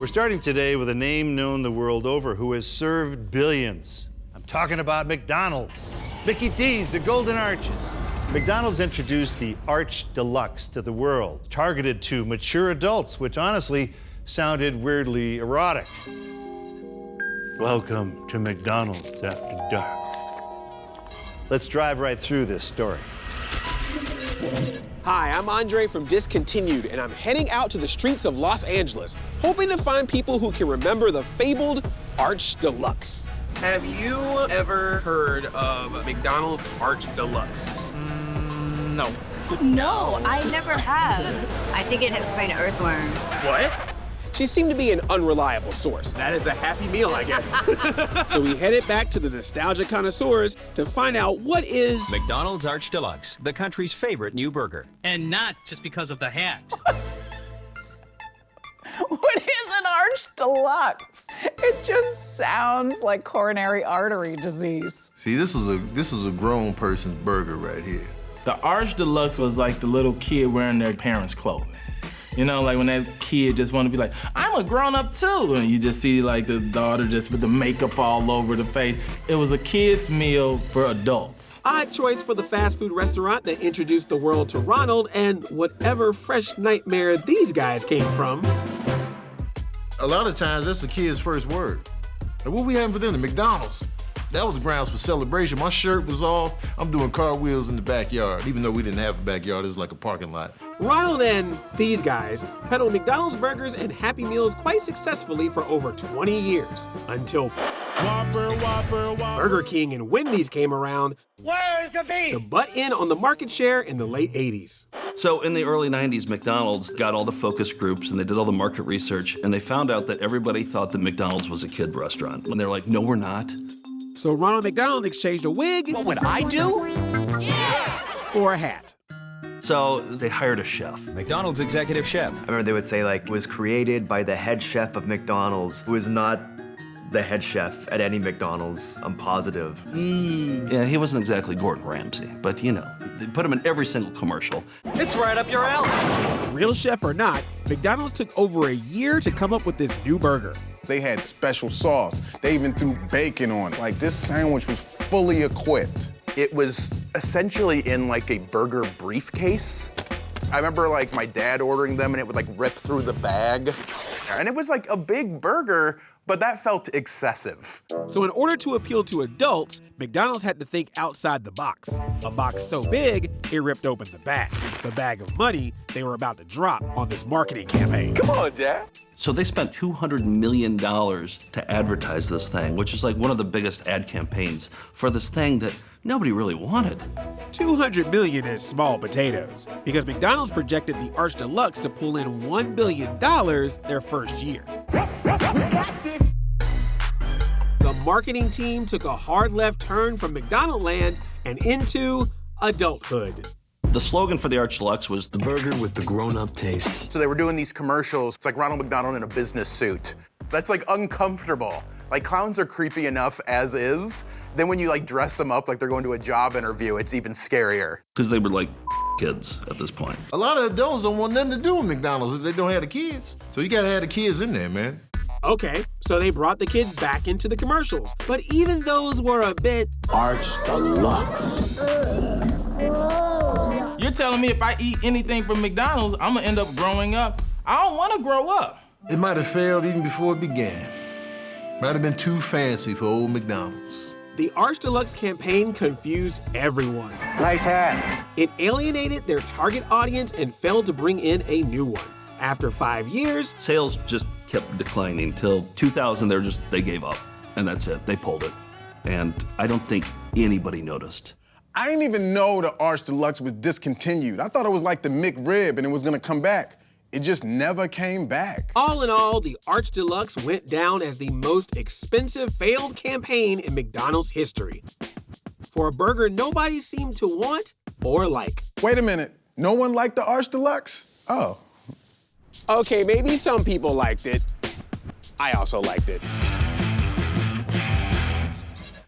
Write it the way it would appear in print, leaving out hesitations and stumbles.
We're starting today with a name known the world over who has served billions. I'm talking about McDonald's. Mickey D's, the Golden Arches. McDonald's introduced the Arch Deluxe to the world, targeted to mature adults, which honestly sounded weirdly erotic. Welcome to McDonald's After Dark. Let's drive right through this story. Hi, I'm Andre from Discontinued, and I'm heading out to the streets of Los Angeles, hoping to find people who can remember the fabled Arch Deluxe. Have you ever heard of McDonald's Arch Deluxe? No. No, I never have. I think it was made of earthworms. What? She seemed to be an unreliable source. That is a happy meal, I guess. So we headed back to the nostalgia connoisseurs to find out what is McDonald's Arch Deluxe, the country's favorite new burger. And not just because of the hat. What is an Arch Deluxe? It just sounds like coronary artery disease. See, this is a grown person's burger right here. The Arch Deluxe was like the little kid wearing their parents' clothing. You know, like when that kid just want to be like, I'm a grown-up too. And you just see like the daughter just with the makeup all over the face. It was a kid's meal for adults. odd choice for the fast food restaurant that introduced the world to Ronald and whatever fresh nightmare these guys came from. A lot of times, that's the kid's first word. And what we having for dinner? McDonald's. That was grounds for celebration. My shirt was off. I'm doing cartwheels in the backyard, even though we didn't have a backyard. It was like a parking lot. Ronald and these guys peddled McDonald's burgers and Happy Meals quite successfully for over 20 years, until Burger King and Wendy's came around to butt in on the market share in the late 80s. So in the early 90s, McDonald's got all the focus groups and they did all the market research, and they found out that everybody thought that McDonald's was a kid restaurant. And they're like, no, we're not. So Ronald McDonald exchanged a wig What would I do? for a hat. So they hired a chef. McDonald's executive chef. I remember they would say, like, was created by the head chef of McDonald's, who is not the head chef at any McDonald's, I'm positive. Yeah, he wasn't exactly Gordon Ramsay, but you know, they put him in every single commercial. It's right up your alley. Real chef or not, McDonald's took over a year to come up with this new burger. They had special sauce. They even threw bacon on it. Like, this sandwich was fully equipped. It was essentially in like a burger briefcase. I remember like my dad ordering them and it would like rip through the bag. And it was like a big burger, but that felt excessive. So in order to appeal to adults, McDonald's had to think outside the box. A box so big, it ripped open the bag of money they were about to drop on this marketing campaign. Come on, Dad. So they spent $200 million to advertise this thing, which is like one of the biggest ad campaigns for this thing that nobody really wanted. $200 million is small potatoes, because McDonald's projected the Arch Deluxe to pull in $1 billion their first year. The marketing team took a hard left turn from McDonald land and into adulthood. The slogan for the Arch Deluxe was The burger with the grown-up taste. So they were doing these commercials. It's like Ronald McDonald in a business suit. That's like uncomfortable. Like, clowns are creepy enough as is. Then when you like dress them up like they're going to a job interview, it's even scarier. because they were like kids at this point. A lot of adults don't want nothing to do with McDonald's if they don't have the kids. So you gotta have the kids in there, man. Okay, so they brought the kids back into the commercials. But even those were a bit Arch Deluxe. You're telling me if I eat anything from McDonald's, I'm gonna end up growing up? I don't wanna grow up. It might have failed even before it began. Might have been too fancy for old McDonald's. The Arch Deluxe campaign confused everyone. Nice hat. It alienated their target audience and failed to bring in a new one. After 5 years, Sales just kept declining till 2000. They gave up, and that's it. They pulled it, and I don't think anybody noticed. I didn't even know the Arch Deluxe was discontinued. I thought it was like the McRib and it was gonna come back. It just never came back. all in all, the Arch Deluxe went down as the most expensive failed campaign in McDonald's history. For a burger nobody seemed to want or like. Wait a minute, no one liked the Arch Deluxe? Oh. Okay, maybe some people liked it. I also liked it.